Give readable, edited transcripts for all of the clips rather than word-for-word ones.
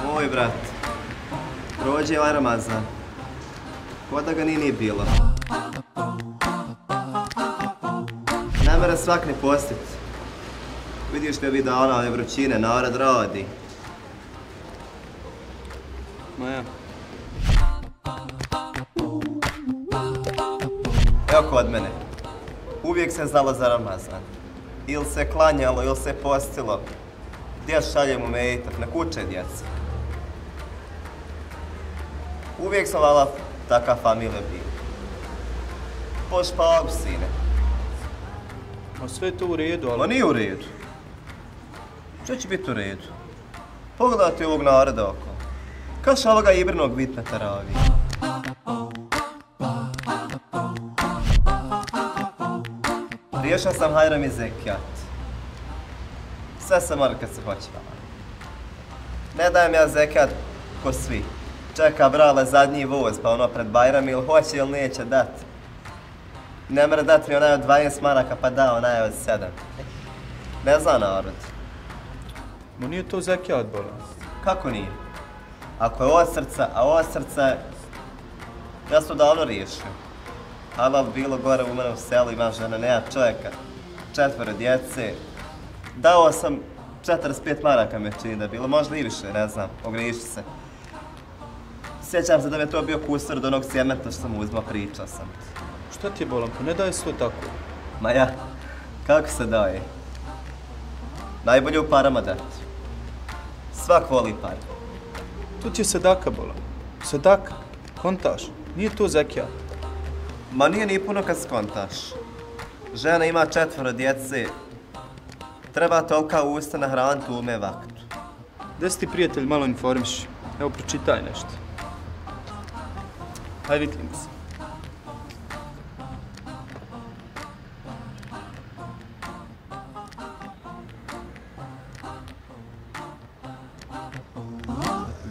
Moj brat, prođe ovaj Ramazan, ko da ga nije bilo. Ne mora svak ni postit. Vidiš te ovih dana, ove vrućine, narod radi. Ma ja. Evo kod mene. Uvijek se znalo za Ramazan. Ili se klanjalo, ili se postilo. Gdje šaljemo mejtak, na kuće djece. Uvijek sam vala taka familija bila. Po špagu, sine. Ma sve je to u redu, ali... Ma nije u redu. Što će biti u redu? Pogledajte ovog naroda okolo. Kaš ovoga ibrinog bit na taraviji. Riješao sam Hajram i Zekijat. Sve se mora kad se hoće. Ne dajem ja Zekijat ko svi. Čeka brale zadnji voz, pa ono pred Bajram ili hoće ili neće dat. Ne mora dat mi onaj od 20 maraka, pa da onaj od 7. Ne zna narod. Ma nije to Zekijat, bolan. Kako nije? Ako je od srca, a od srca ja sam davno riješio. Halal bilo gore u mene u selu, imam žena, nema čovjeka, 4 djece. Dao sam 45 maraka me čini da je bilo, možda i više, ne znam, ogriši se. Sjećam se da mi je to bio kusur od onog sjemeta što sam uzmao, pričao sam. Šta ti je, bolan, pa ne daje sve tako? Ma ja, kako se daje? Najbolje u parama dati. Svak voli par. Tu ti je sadaka, bolan. Sadaka, kontaš, nije to Zekijat. Ma nije ni puno kad skontaš. Žena ima 4 djece. Treba tolika usta nahraniti u ume vaktu. Gdje si ti, prijatelj, malo informiši? Evo, pročitaj nešto. Haj, vitlim se.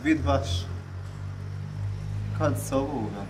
Vid baš. Kad se ovo uveo?